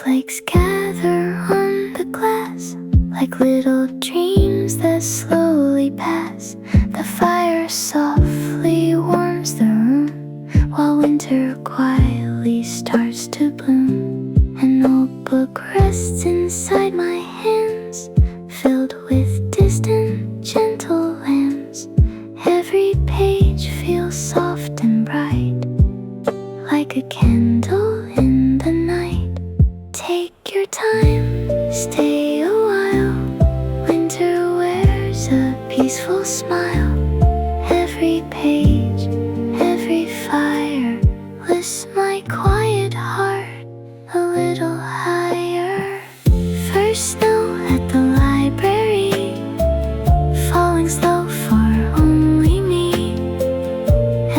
Snowflakes gather on the glass like little dreams that slowly pass. The fire softly warms the room while winter quietly starts to bloom. An old book rests inside my hands, filled with distant, gentle lands. Every page feels soft and bright, like a candle in the night. Take your time, stay a while. Winter wears a peaceful smile. Every page, every fire lifts my quiet heart a little higher. First snow at the library, falling slow for only me.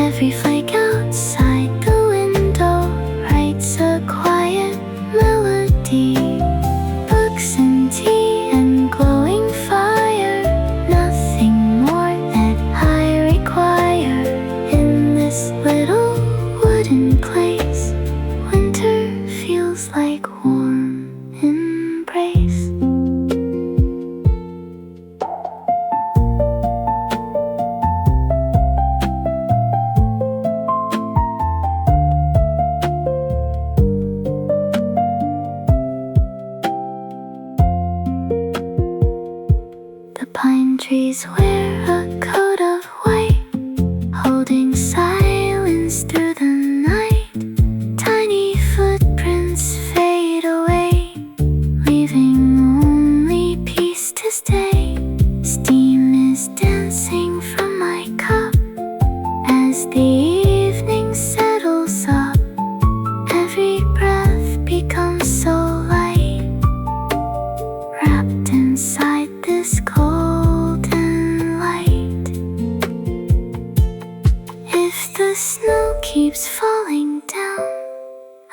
Every flake outside the window writes a quiet melody. Books and tea and glowing fire, nothing more that I require. In this little wooden place, winter feels like warm embrace. The pine trees wear a coat of white, holding silence through the night. Tiny footprints fade away, leaving only peace to stay. Steam is dancing from my cup as the evening settles up. Every breath becomes so light, wrapped inside this golden light. If the snow keeps falling down,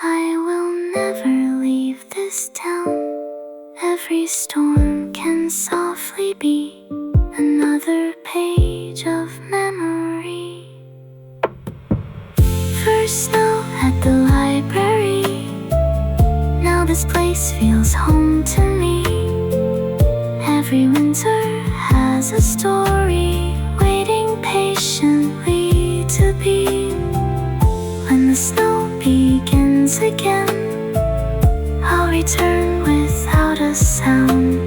I will never leave this town. Every storm can softly be another page of memory. First snow at the library, now this place feels home to me. Every winter has a story, waiting patiently to be. When the snow begins again, I'll return without a sound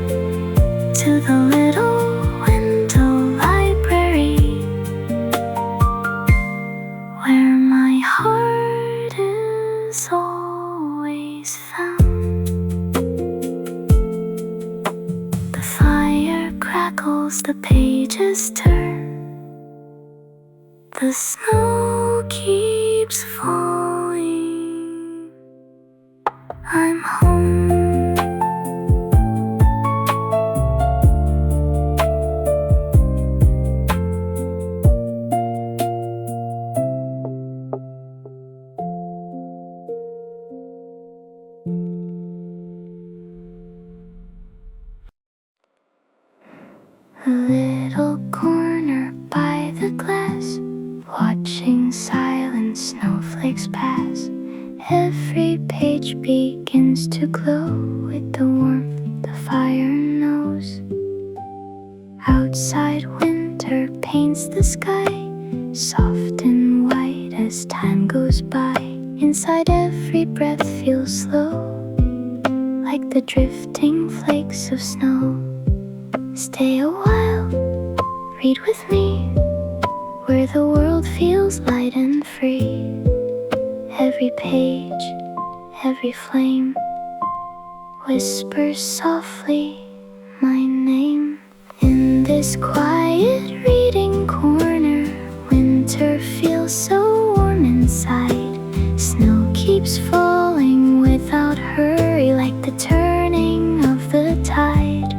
to the little window library, where my heart is always found. The fire crackles, the pages turn. The snow keeps falling. I'm home. A little corner by the glass, watching silent snowflakes pass. Every page begins to glow with the warmth the fire knows. Outside, winter paints the sky soft and white as time goes by. Inside, every breath feels slow, like the drifting flakes of snow. Stay a while, read with me, where the world feels light and free. Every page, every flame whispers softly my name. In this quiet reading corner, winter feels so warm inside. Snow keeps falling without hurry, like the turning of the tide.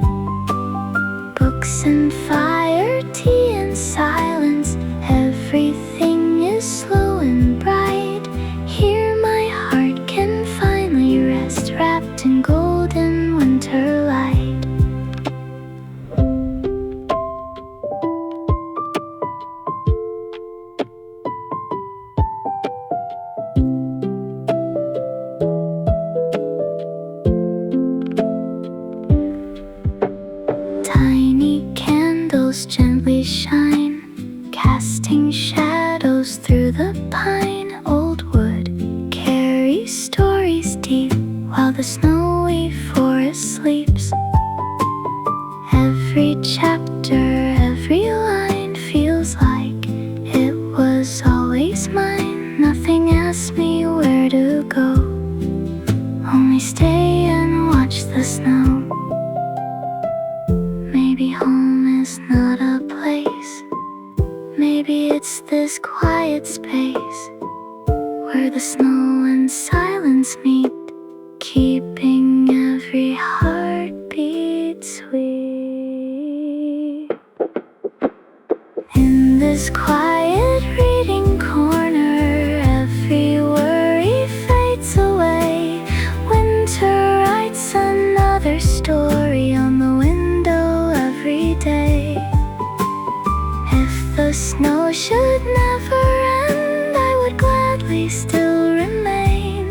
Books and fire, tea and silence, everything is slow and bright. Here my heart can finally rest, wrapped in golden winter light. the snowy forest sleeps. Every chapter, every line feels like it was always mine. Nothing asks me where to go, only stay and watch the snow. Maybe home is not a place, maybe it's this quiet space where the snow and silence meet, keeping every heartbeat sweet. In this quiet reading corner, every worry fades away. Winter writes another story on the window every day. If the snow should never end, I would gladly still remain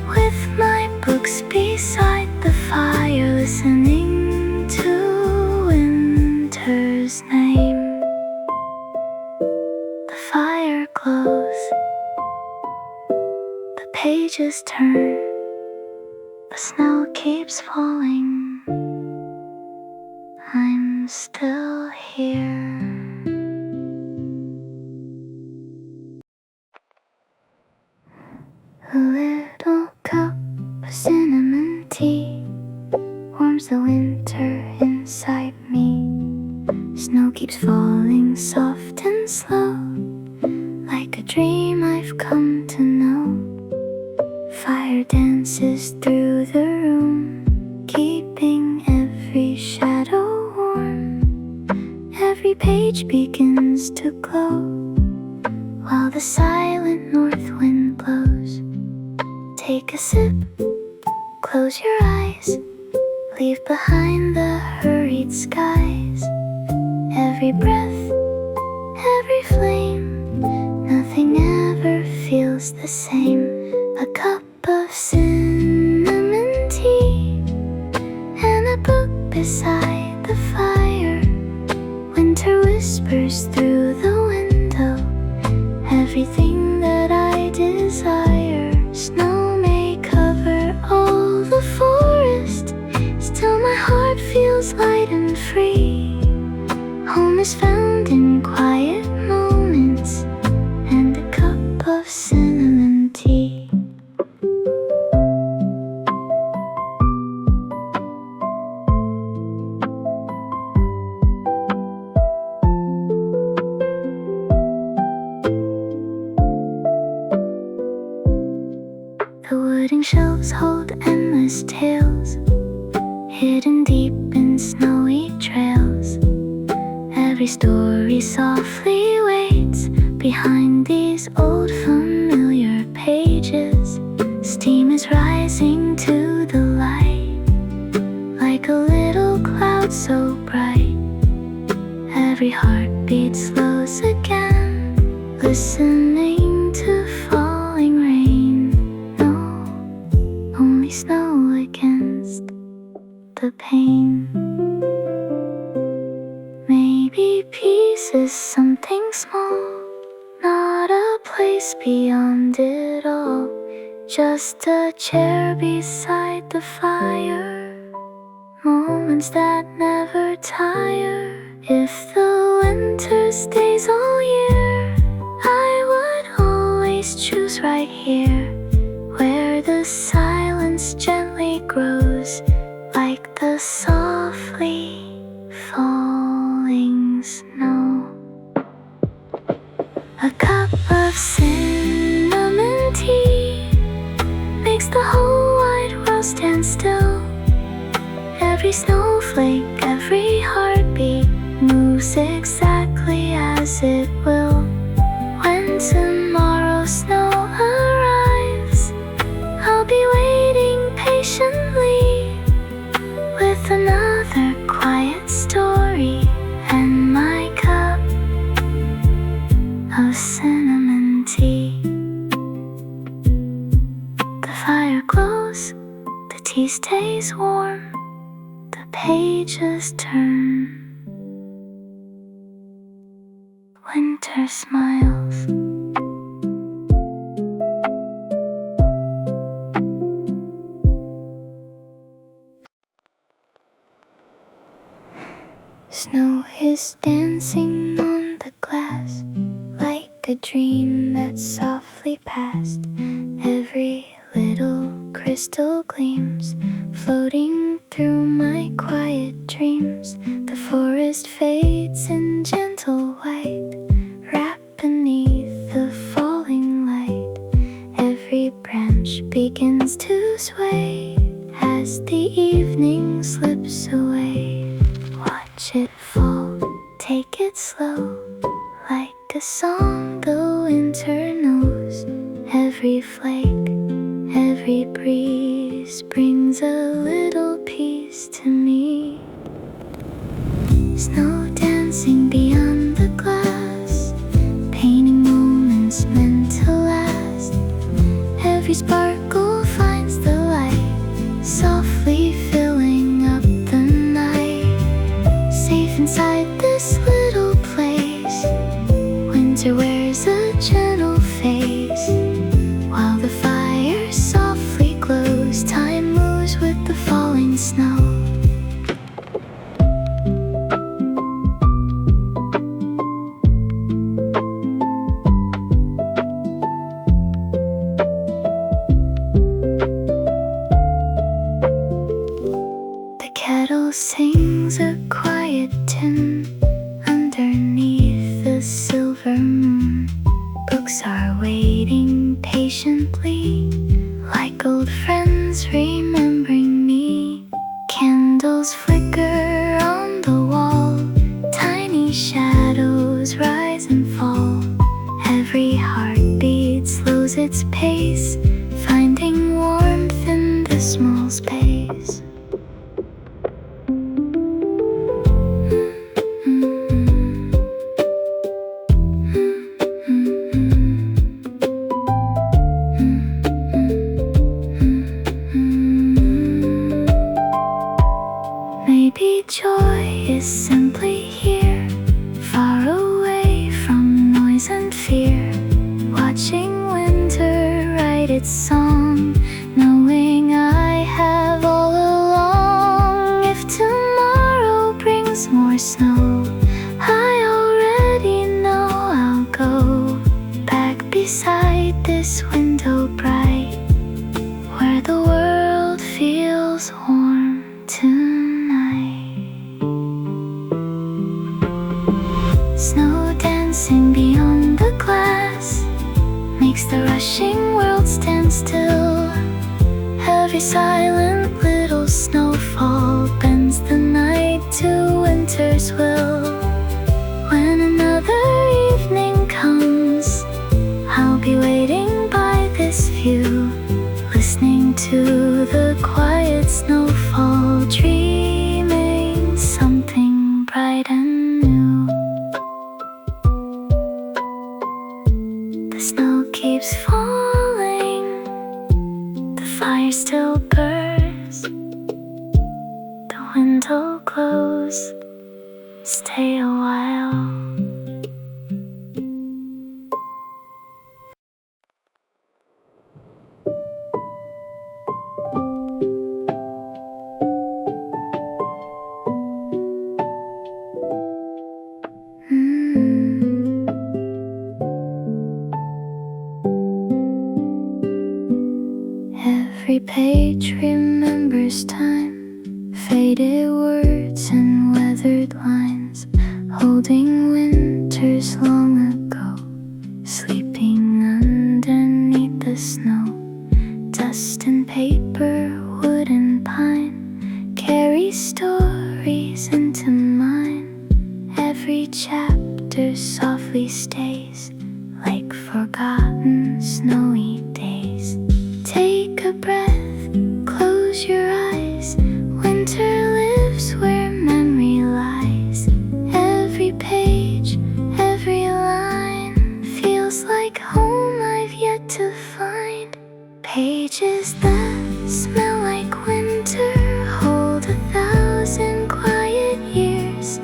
with my books beside the fire, listening to winter's name. The fire glows, the pages turn, the snow keeps falling. I'm still here. A little cup of cinnamon tea warms the winter inside me. Snow keeps falling soft and slow, like a dream I've come to know. Fire dances through the room, keeping every shadow warm. Every page begins to glow, while the silent north wind blows. Take a sip, close your eyes, leave behind the hurried skies. Every breath, every flame, nothing ever feels the same. A cup of cinnamon tea and a book beside the fire. Winter whispers through the window, everything that I desire. Snow may cover all the forest, still my heart feels light and free. Home is found in quiet moments and a cup of cinnamon tea. The wooden shelves hold endless tales, hidden deep in snowy trails. Every story softly waits behind these old familiar pages. Steam is rising to the light, like a little cloud so bright. Every heartbeat slows again, listening to falling rain. No, only snow against the pain. Maybe peace is something small, not a place beyond it all. Just a chair beside the fire, moments that never tire. If the winter stays all year, I would always choose right here, where the silence gently grows, like the softly falling snow. A cup of cinnamon tea makes the whole wide world stand still. Every snowflake, every heartbeat moves exactly as it will. When tomorrow's snow arrives, I'll be waiting patiently, with another quiet story and my cup of cinnamon tea. The fire glows, the tea stays warm, the pages turn. Winter smiles. is dancing on the glass, like a dream that softly passed. Every little crystal gleams, floating through my quiet dreams. The forest fades in gentle white, wrapped beneath the falling light. Every branch begins to sway as the evening slips away. Watch it fall, take it slow, like a song the winter knows. Every flake, every breeze brings a little peace to me. Snow dancing beyond the glass, painting moments meant to last. Every sparkle finds the light, softly filling up the night. Safe inside this little place, winter wears a gentle face. While the fire softly glows, time moves with the falling snow. The kettle sings a quiet tune underneath the silver moon. Books are waiting patiently, like old friends remembering me. Candles flicker on the wall, tiny shadows rise and fall. Every heartbeat slows its pace, finding warmth in the small space. Maybe joy is simply here, far away from noise and fear. Watching winter write its song, knowing I have all along. If tomorrow brings more snow, I already know I'll go back beside this window bright, where the world feels warm tonight. Snow dancing beyond the glass makes the rushing world stand still. Every silent little snowfall bends the night to winter's will. When another evening comes, I'll be waiting by this view, listening to the quiet snowfall, dreaming something bright and new. The snow keeps falling, the fire still burns, the window glows. Stay a while. Every page remembers time, faded words and weathered lines, holding winters long ago, sleeping underneath the snow. Dust and paper, wood and pine, carry stories into mine. Every chapter softly stays, like forgotten snowy days. Take a breath, close your eyes. Winter lives where memory lies. Every page, every line feels like home I've yet to find. Pages that smell like winter hold 1,000 quiet years.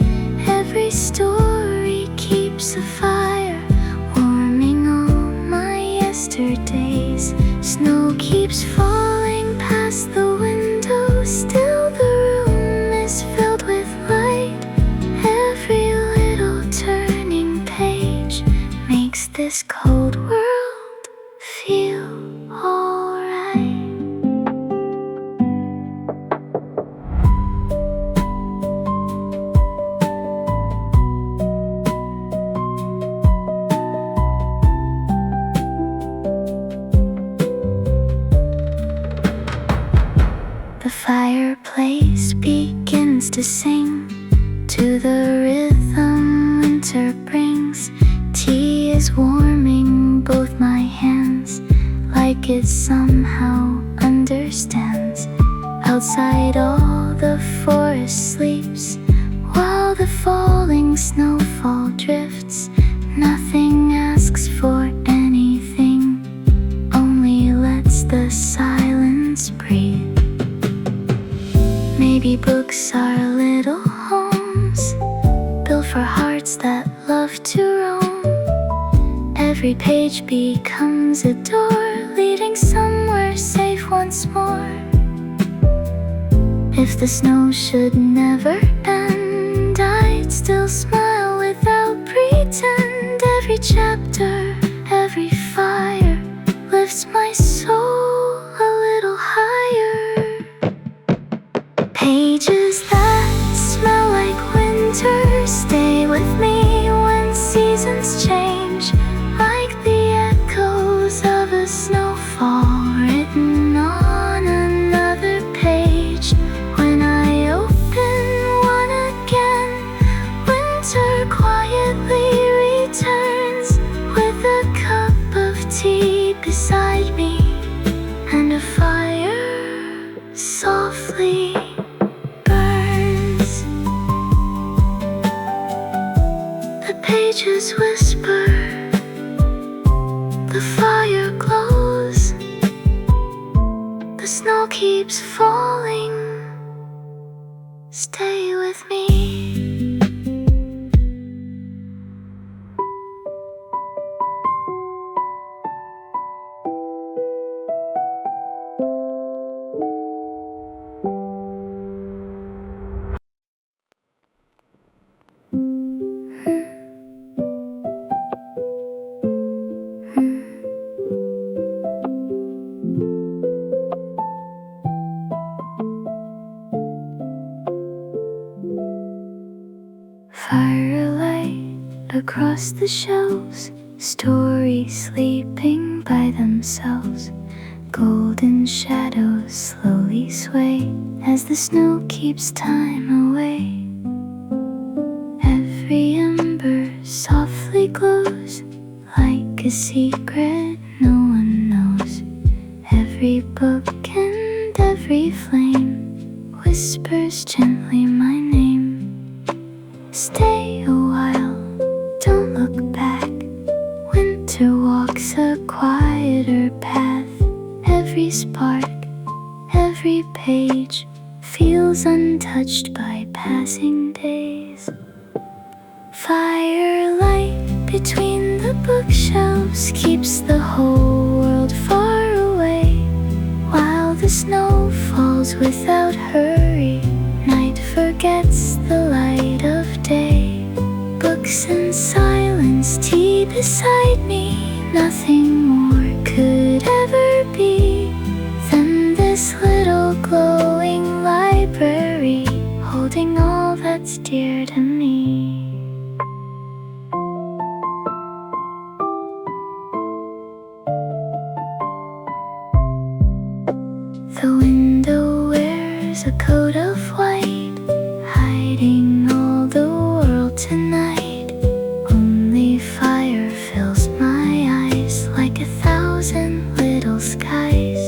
Every story keeps a fire, warming all my yesterdays. Snow keeps falling past the window, still the room is filled with light. Every fireplace begins to sing to the rhythm winter brings. Tea is warming both my hands, like it somehow understands. Outside all the forest sleeps, while the falling snowfall drifts. Nothing asks for anything, only lets the silence breathe. Maybe books are little homes, built for hearts that love to roam. Every page becomes a door, leading somewhere safe once more. If the snow should never end, I'd still smile without pretend. Every chapter, every fire lifts my soul a little higher. Pages that smell like winter stay with me when seasons change, like the echoes of a snowfall written on another page. When I open one again, winter quietly returns with a cup of tea beside me and a fire softly burns. The pages whisper, the fire glows, the snow keeps falling. Stay with me. Firelight across the shelves, stories sleeping by themselves. Golden shadows slowly sway as the snow keeps time away. Every ember softly glows like a secret no one knows. Every book and every flame whispers gently my name. Stay a while, don't look back. Winter walks a quieter path. Every spark, every page feels untouched by passing days. Firelight between the bookshelves keeps the whole world far away. While the snow falls without hurry, night forgets the light of day. Books and silence, tea beside me. Nothing more could ever be than this little glowing library, holding all that's dear to me. The window wears a coat of white, hiding all the world tonight. Only fire fills my eyes like 1,000 little skies.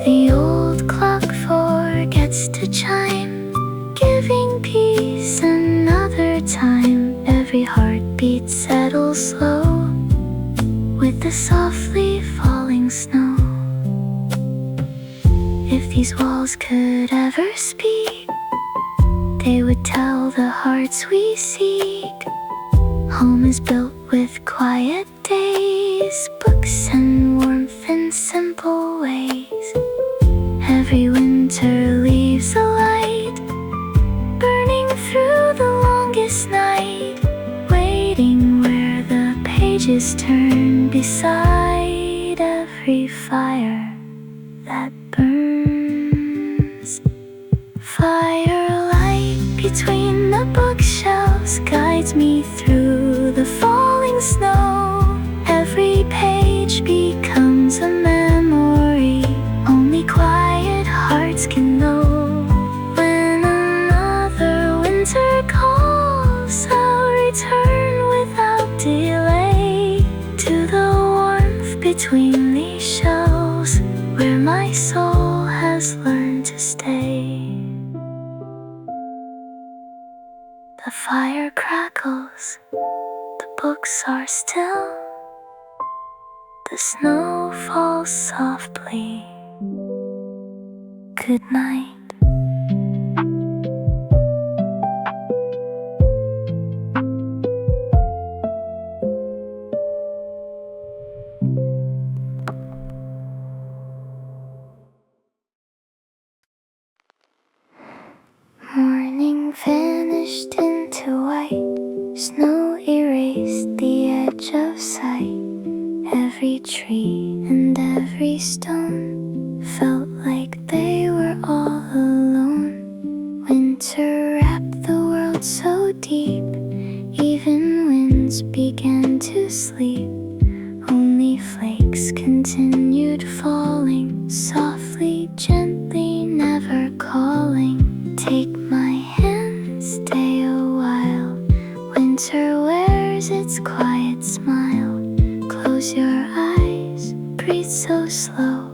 The old clock forgets to chime, giving peace another time. Every heartbeat settles slow with the softly falling snow. If these walls could ever speak, they would tell the hearts we seek. Home is built with quiet days, books and warmth in simple ways. Every winter leaves a light, burning through the longest night, waiting where the pages turn beside every fire that burns. Firelight between the bookshelves guides me through the falling snow. Every page becomes a memory only quiet hearts can between these shelves, where my soul has learned to stay. The fire crackles, the books are still, the snow falls softly. Good night. Morning vanished into white, snow erased the edge of sight. Every tree and every stone felt like they were all alone. Winter wrapped the world so deep, even winds began to sleep. Only flakes continued falling, softly, gently, never calling. Take my hand, stay a while. Winter wears its quiet smile. Close your eyes, breathe so slow.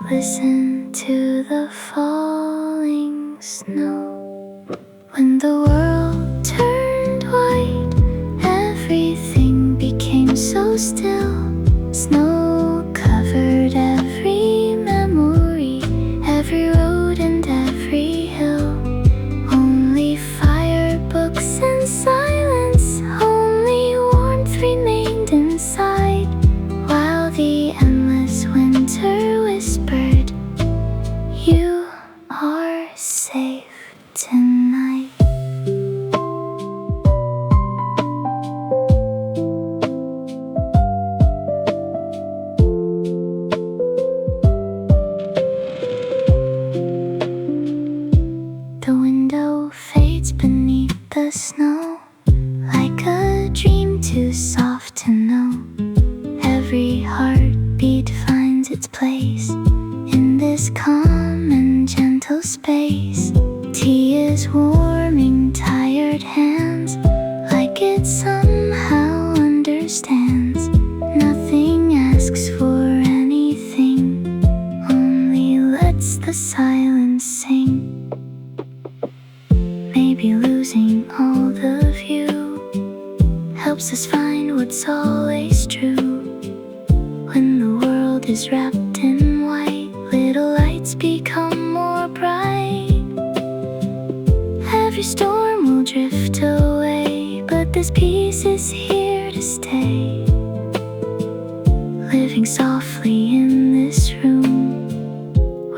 Listen to the falling snow. When the world turned white, everything became so still. Snow covered every memory, every road and every hill. Only fire, books and silence, only warmth remained inside. While the endless winter whispered, you are safe tonight. The window fades beneath the snow, like a dream too soft to know. Every heartbeat finds its place in this calm and gentle space. Tea is warming tired hands, like it somehow understands. Nothing asks for anything, only lets the silence sing. Maybe losing all the view helps us find what's always true. When the world is wrapped in white, little lights become more bright. Every storm will drift away, but this peace is here to stay. Living softly in this room,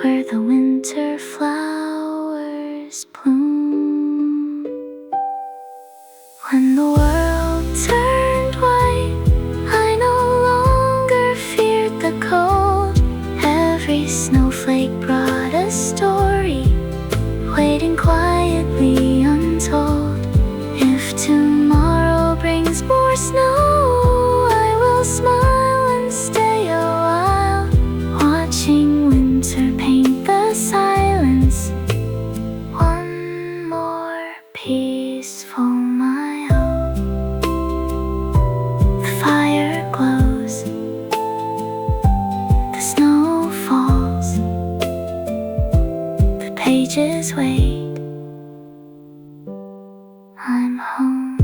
where the winter flowers bloom. When the world turned white, I no longer feared the cold. Every snowflake brought a story, waiting quietly untold. If tomorrow brings more snow, I will smile and stay a while, watching winter paint the silence. One more peaceful mile. The fire glows, the snow falls, the pages wait. I'm home.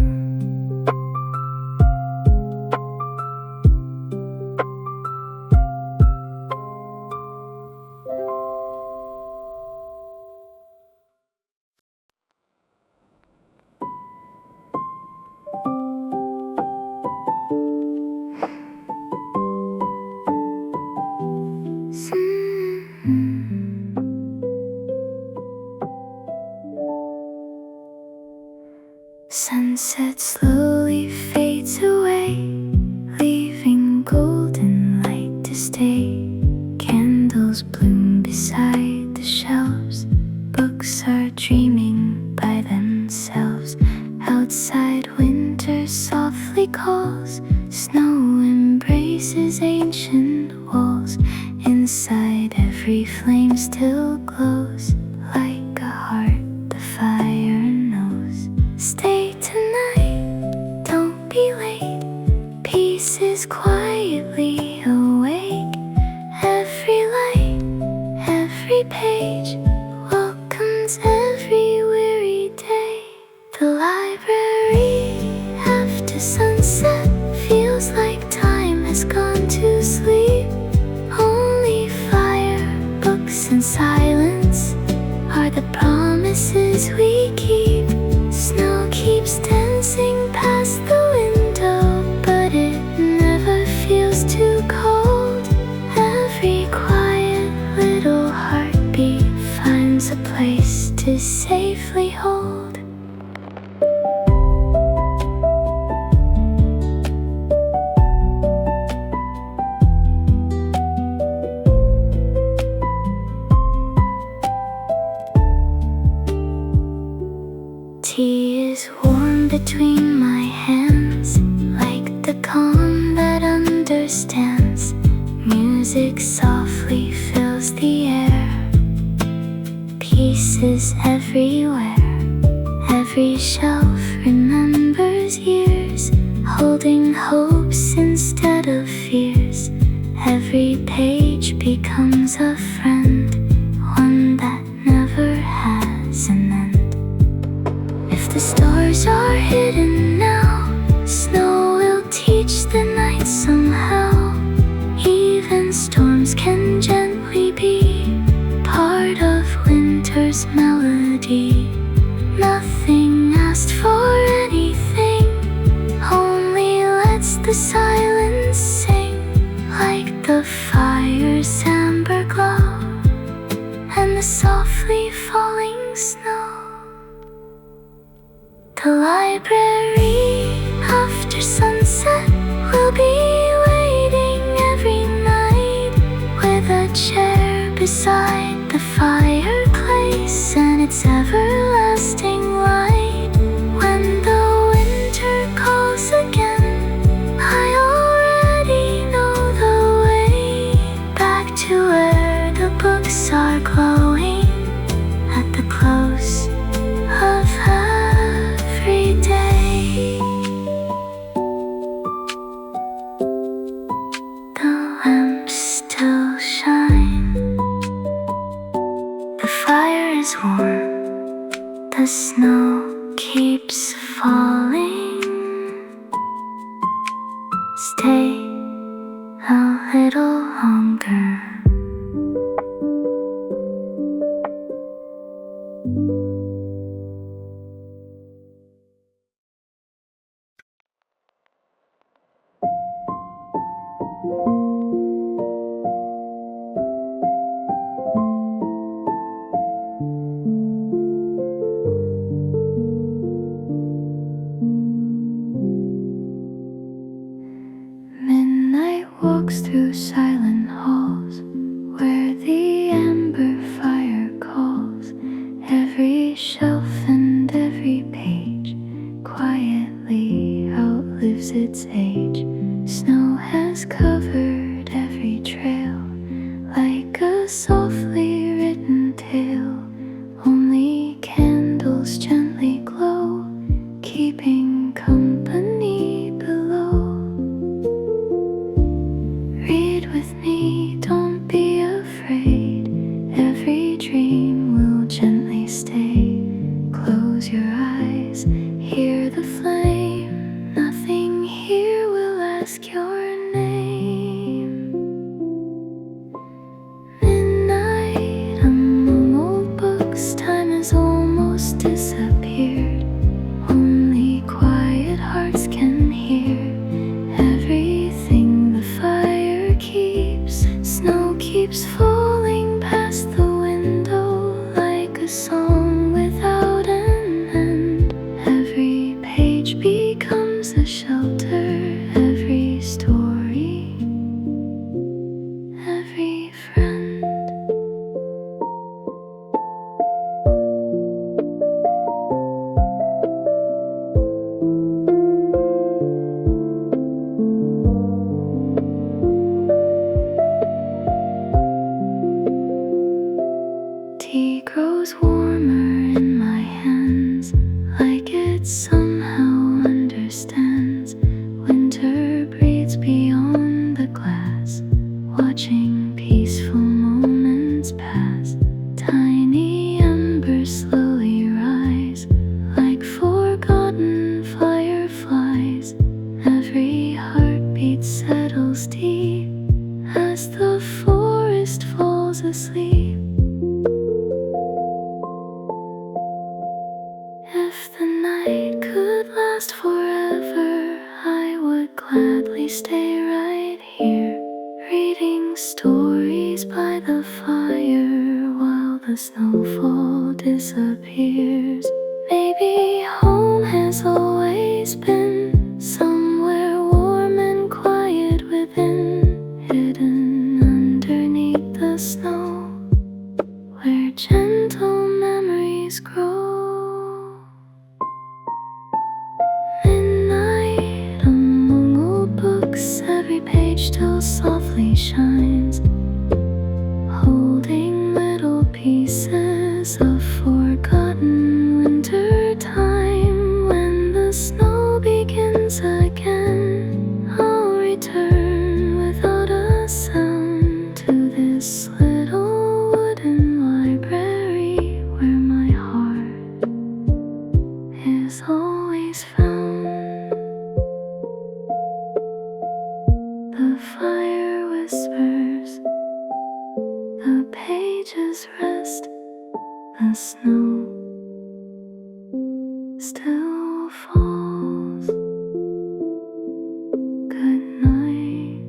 Sunset slowly fades away, leaving golden light to stay. Candles bloom beside the shelves, books are dreaming by themselves. Outside winter softly calls, snow embraces ancient walls. Inside every flame still glows, like a heart the fire knows. Stay tonight, don't be late, peace is quietly quietly awake. Every light, every page welcomes every weary day. The library after sunset feels like time has gone to sleep. Only fire, books, and silence are the promises we keep. Snow keeps dancing past the window, but it never feels too cold. Every quiet little heartbeat finds a place to safely hold. Tea is warm between my hands, like the calm that understands. Music softly fills the air. Peace is everywhere. Every shelf remembers years, holding hopes instead of fears. Every page becomes a friend, one that never has an end. The stars are hidden now. Snow will teach the night somehow. Even storms can gently be part of winter's melody. Nothing asked for anything, only lets the silence sing. Like the fire's amber glow and the softly falling snow. The library after sunset will be waiting every night, with a chair beside the fireplace and its everlasting light. When the winter calls again, I already know the way back to where the books are glowing at the close of every day. The lamps still shine. The fire is warm. The snow keeps falling. Stay a little longer. Midnight walks through silent halls, where the amber fire calls. Every shelf and every page quietly outlives its age. Snow has covered every trail, like a softly written tale. Only candles gently glow, keeping company below. Read with me, don't be afraid. Every dream will gently stay. Close your eyes, hear the flame. Nothing here will ask your name. Midnight among old books, time has almost disappeared. Only quiet hearts can hear everything the fire keeps as the forest falls asleep. If the night could last forever, I would gladly stay right here, reading stories by the fire while the snowfall disappears. Maybe home has always been somewhere warm and quiet within, hidden underneath the snow, where gentle memories grow. Midnight among old books, every page still softly shines, holding little pieces of forgotten winter time. When the snow begins again, I'll return without a sound to this little wooden library where my heart is always found. The fire whispers, the pages rest, the snow still falls. Good night.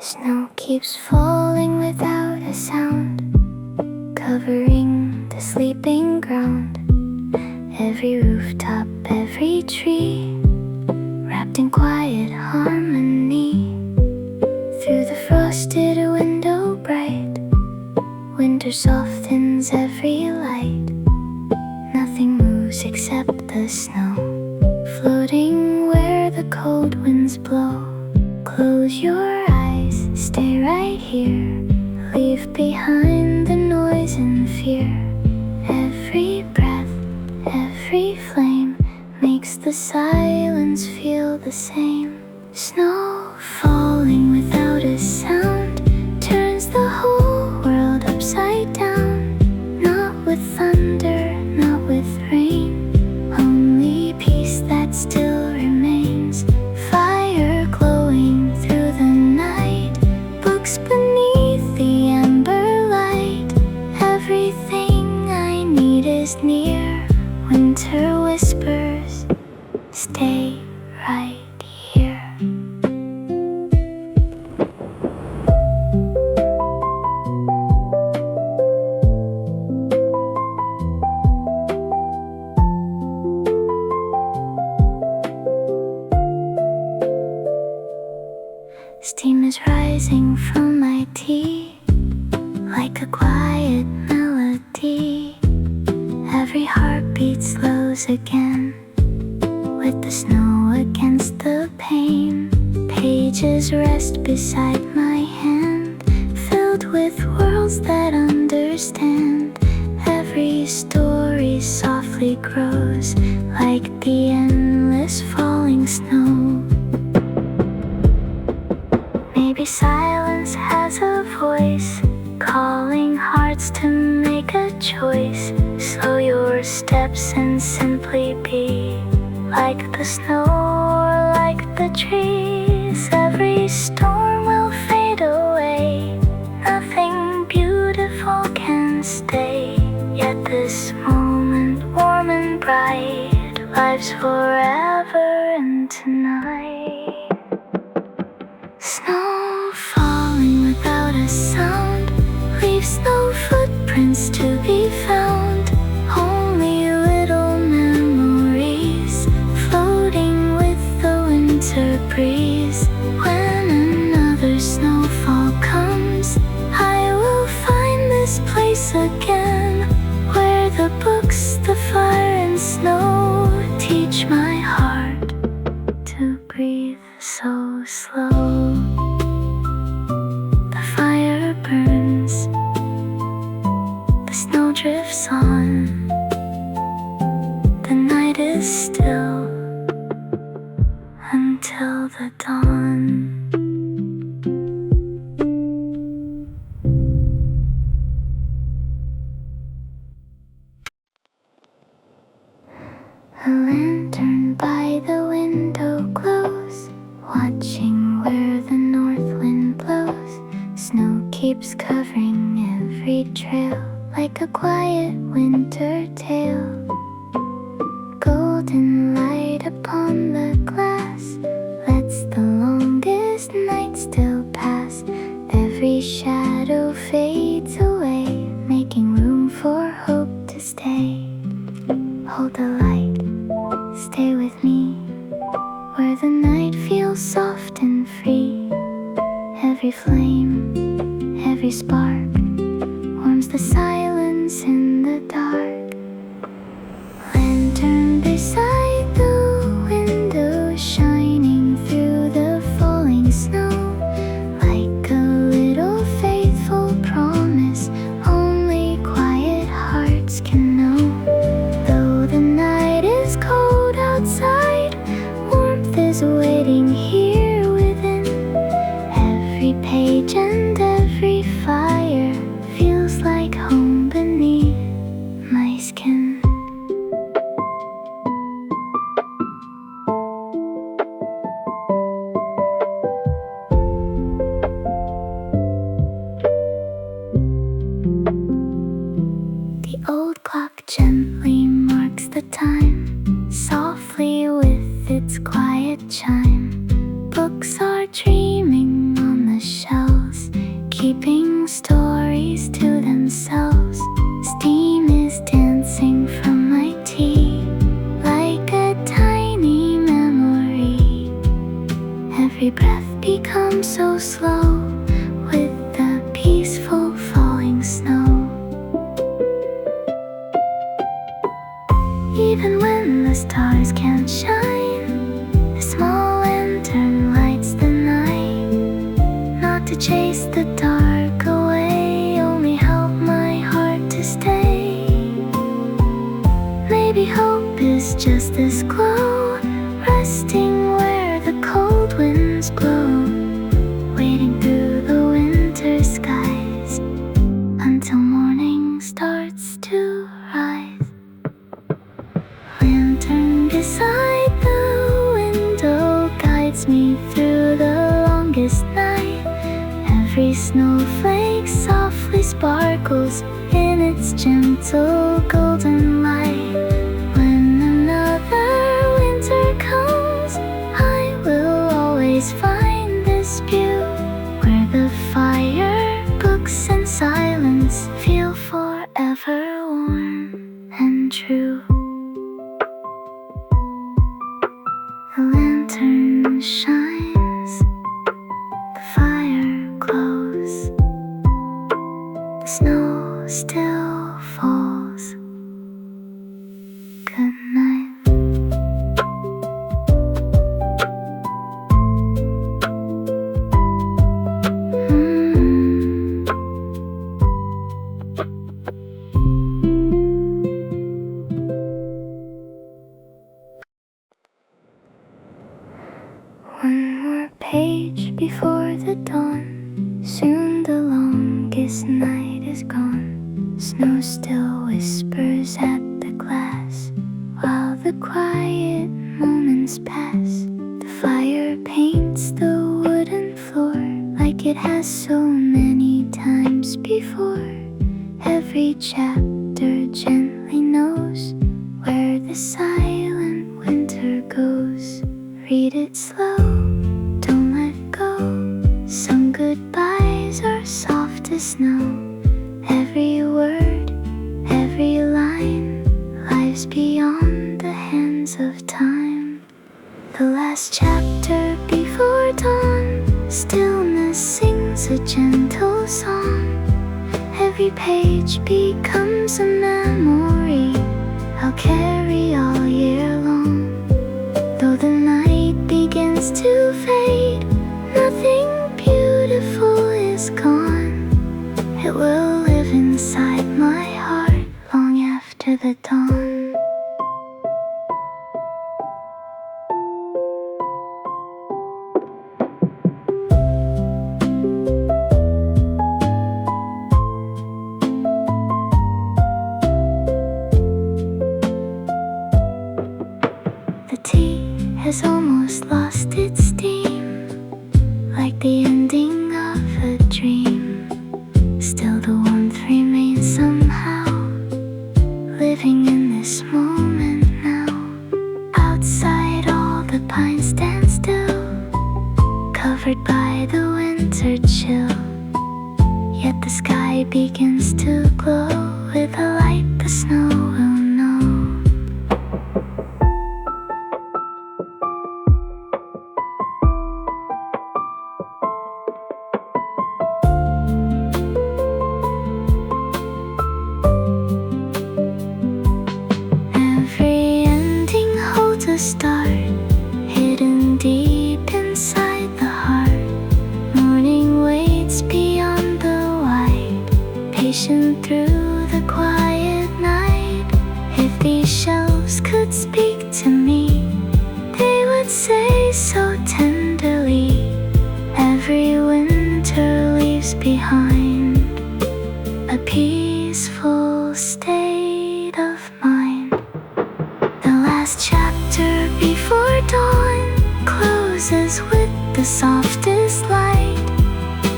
Snow keeps falling without a sound, covering the sleeping ground. Every rooftop, every tree, wrapped in quiet harmony. Through the frosted window bright, winter softens every light. Nothing moves except the snow, floating where the cold winds blow. Close your eyes, stay right here, leave behind the noise and fear. Every breath, every flame makes the silence feel the same. Snow falling without a sound turns the whole world upside down. Not with thunder, not with rain, only peace that still remains. Fire glowing through the night, books beneath the amber light. Everything I need is near. Winter whispers, stay right here. Steam is rising from my tea, like a quiet melody. Every heartbeat slows again, with the snow against the pane. Pages rest beside my hand, filled with worlds that understand. Every story softly grows, like the endless falling snow. Maybe silence has a voice, calling hearts to make a choice. Slow your steps and simply be, like the snow or like the trees. Every storm will fade away, nothing beautiful can stay. Yet this moment, warm and bright, lives forever and tonight. Snow falling without a sound leaves no footprints to be found, only little memories floating with the winter breeze. When another snowfall comes, I will find this place again, where the books, the fire and snow teach my heart to breathe so slow. The fire burns, the snow drifts on, the night is still until the dawn. keeps covering every trail like a quiet winter tale. Golden light upon the glass lets the longest night still pass. Every shadow fades away, making room for hope to stay. Hold the light, stay with me, where the night feels soft and free. Every flame, every spark warms the silence in the dark. Lantern beside the window, shining through the falling snow, like a little faithful promise only quiet hearts can know. Though the night is cold outside, warmth is waiting here within. Every page and every fire feels like home beneath my skin. The old clock gently marks the time, softly with its quiet chime. Books are dreaming on the shelves, keeping stories to themselves. Steam is dancing from my tea, like a tiny memory. Every breath becomes so slow with the peaceful falling snow. Even when the stars can't shine, a small lantern lights the night. Not to chase the dark away, only help my heart to stay. Maybe hope is just this glow, resting where the cold winds blow, waiting through the winter skies until morning starts to rise. Lantern beside the window guides me through the longest night. Every snowflake softly sparkles in its gentle golden light. When another winter comes, I will always find this view, where the fire, books and silence feel forever warm and true. The lantern shines, the fire glows, the snow still falls. Good night. One more page before the dawn. Soon the longest night is gone. Snow still whispers at the glass, while the quiet moments pass. The fire paints the wooden floor like it has so many times before. Every chapter gently knows where the silent winter goes. Read it slow, don't let go. Some goodbyes are soft as snow. Every word, every line lies beyond the hands of time. The last chapter before dawn, stillness sings a gentle song. Every page becomes a memory I'll carry all year long. Though the night begins to fade, nothing beautiful is gone. It will live inside my heart long after the dawn. The tea has almost lost its steam, like the ending of a dream. The sky begins to glow with a light the snow will know. Every ending holds a start, hidden deep inside the heart. Morning waits beyond the white, patient through the quiet night. If these shelves could speak to me, they would say so tenderly, every winter leaves behind a peaceful state of mind. The last chapter before dawn closes with the softest light.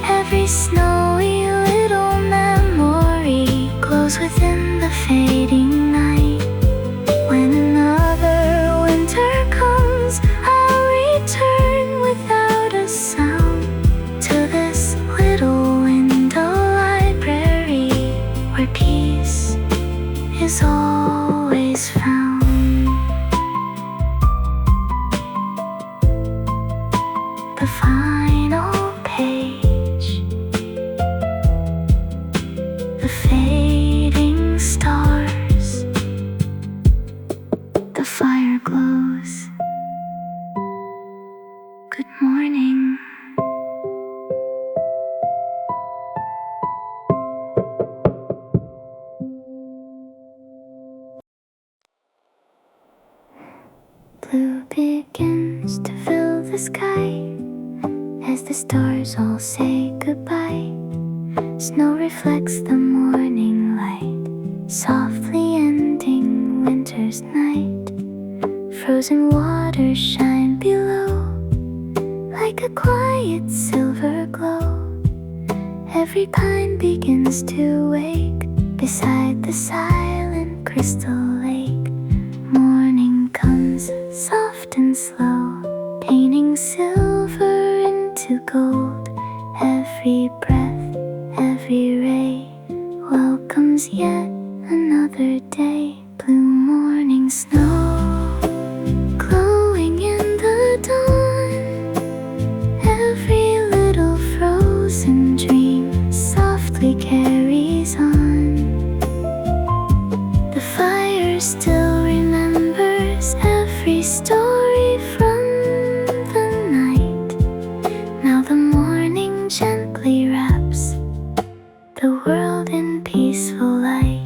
Every snowy little memory glows within the fading night. When another winter comes, I'll return without a sound to this little window library where peace is always found. The final page, the fading stars, the fire glows. Good morning. Blue begins to fill the sky as the stars all say goodbye. Snow reflects the morning light, softly ending winter's night. Frozen waters shine below like a quiet silver glow. Every pine begins to wake beside the silent crystal lake. Morning comes soft and slow, painting silver into gold. Every breath, every ray welcomes yet another day. Blue morning snow glowing in the dawn. Every little frozen dream softly carries on. The fire still remembers every story from the night. Now the morning gently wraps the world in peaceful light.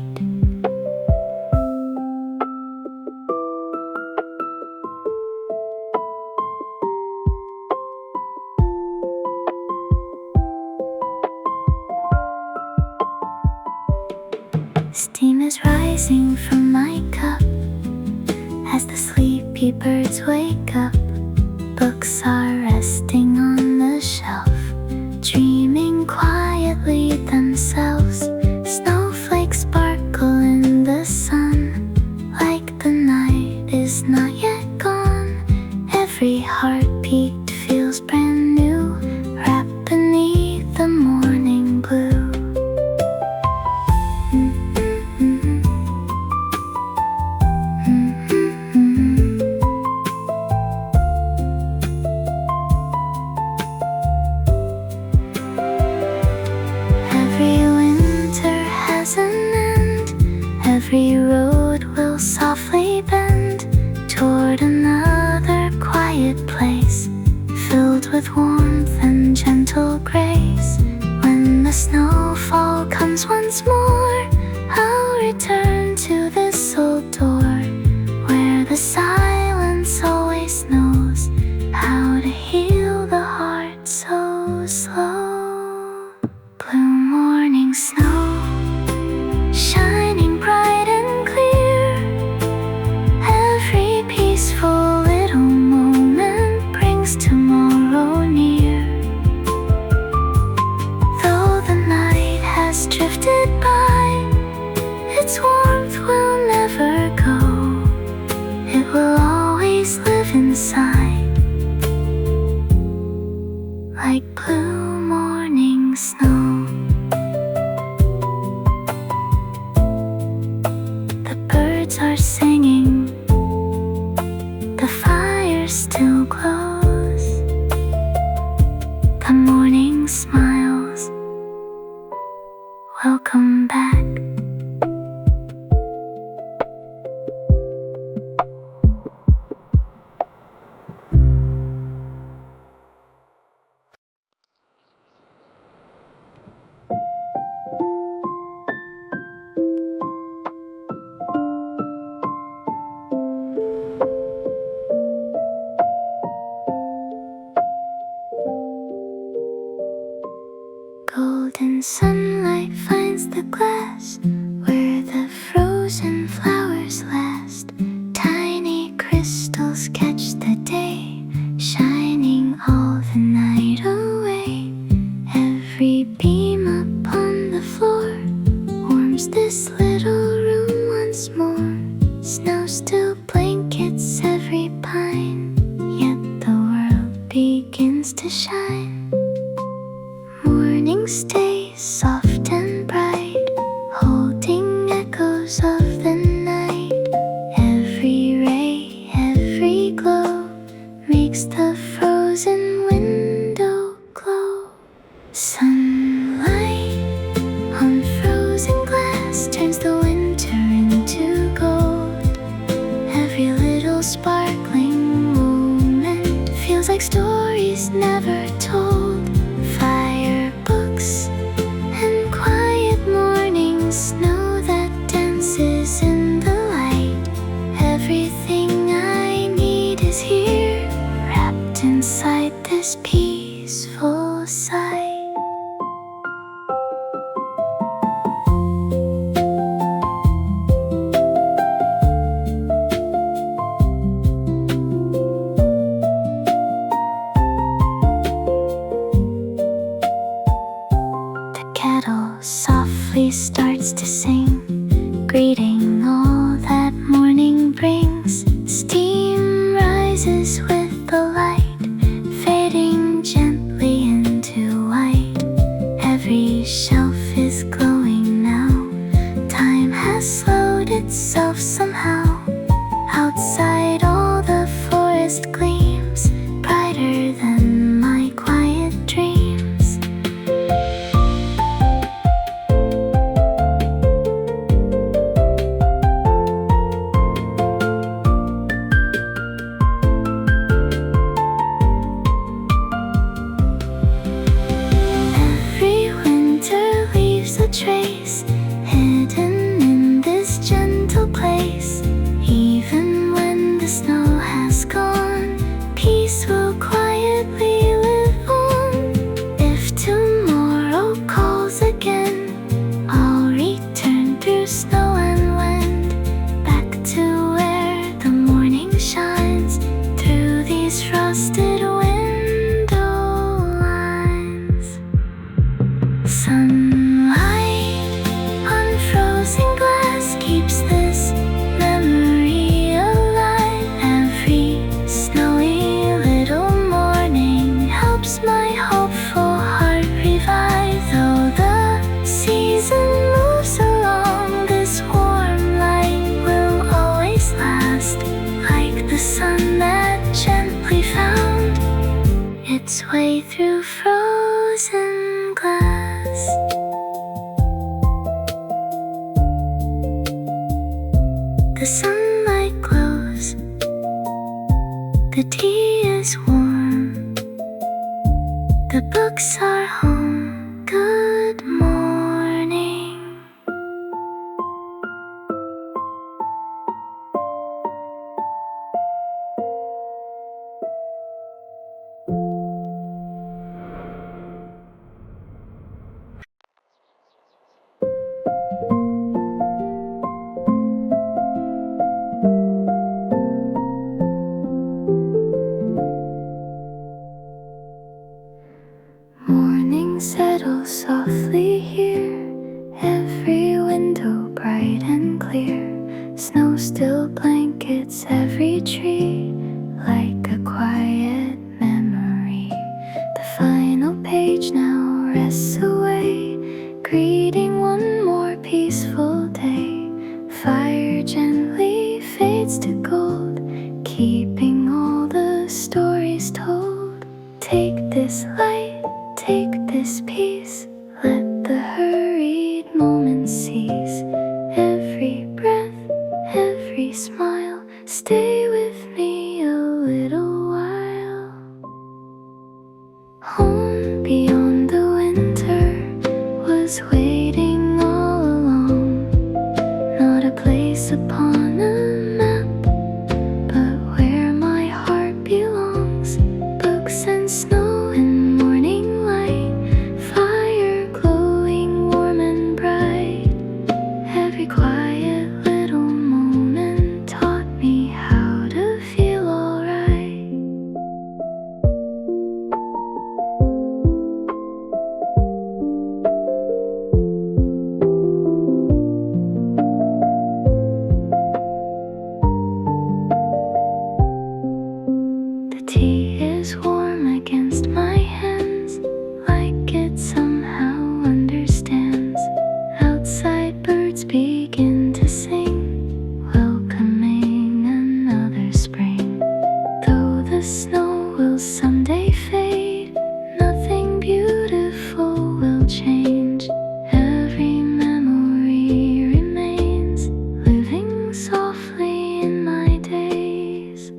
Steam is rising from my cup as the sleepy birds wake up. Books are resting on the shelf, dreaming quietly themselves. Snowflakes sparkle in the sun, like the night is not yet gone. Every heartbeat feels brand new, wrapped beneath the morning blue. Every road will softly bend toward another quiet place, filled with warmth and gentle grace. When the snowfall comes once more, I'll return to this old door, where the silence always knows how to heal the heart so slow. Blue morning snow shining bright and clear. Every peaceful little moment brings tomorrow near. Though the night has drifted by, its warmth will never go. It will always live inside, like blue morning snow. welcome back. Golden sunlight finds the glass where the frozen flowers last. Tiny crystals catch the day, shining all the night away. Every beam upon the floor warms this little room once more. Snow still blankets every pine, yet the world begins to shine. Morning stays soft and bright, holding echoes of the night. Every ray, every glow makes the frozen window glow. Sunlight on frozen glass turns the winter into gold. Every little sparkling moment feels like stories never told. And quiet morning snow that dances in the light. Everything I need is here, wrapped inside this peaceful sight. Kettle softly starts to sing, greeting all that morning brings. Steam rises with the light, fading gently into white. Every shelf is glowing now, time has slowed itself somehow. Outside all the forest gleams, brighter than my quiet dreams. Trace hidden in this gentle place. Even when the snow has gone, peace will quietly live on. If tomorrow calls again, I'll return through snow and wind, back to where the morning shines through these frosted window lines. Frozen glass keeps this memory alive. Every snowy little morning helps my hopeful heart revive. Though the season moves along, this warm light will always last, like the sun that gently found its way through frozen glass. The sunlight glows, the tea is warm, the books are home. Good morning. Morning settles softly here, every window bright and clear. Snow still blankets every tree, like a quiet memory. The final page now rests away, greeting one more peaceful day. Fire gently fades to gold, keeping all the stories told. Take this light, take this peace, let the hurried moment seize every breath, every smile. Stay with me a little while. Home beyond the winter was waiting all along. Not a place upon a map, but where my heart belongs. Books and snow and morning light, fire glowing warm and bright. Every quiet little moment taught me how to feel alright. The tea is warm against my hands, like it somehow understands. Outside birds begin to sing, welcoming another spring. Though the snow will someday fade, nothing beautiful will change. Every memory remains, living softly in my days.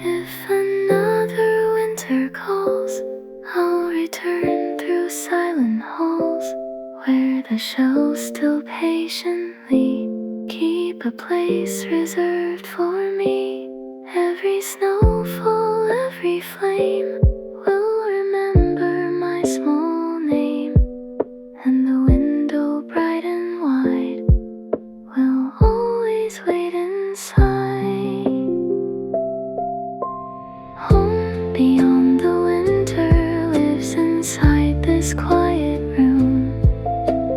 If another winter calls, I'll return through silent halls, where the shelves still patiently keep a place reserved for me. Every snowfall, every flame will remember my small name, and the window bright and wide will always wait inside. Home beyond the winter lives inside this quiet room.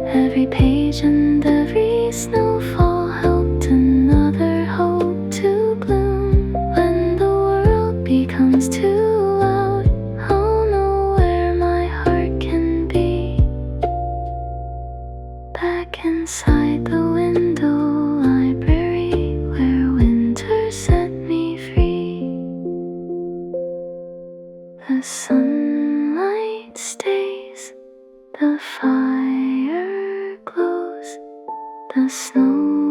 Every page and every snowfall helped another hope to bloom. When the world becomes too loud, I'll know where my heart can be. Back inside the window library, where winter set me free. The sunlight stays, the fire glows, the snow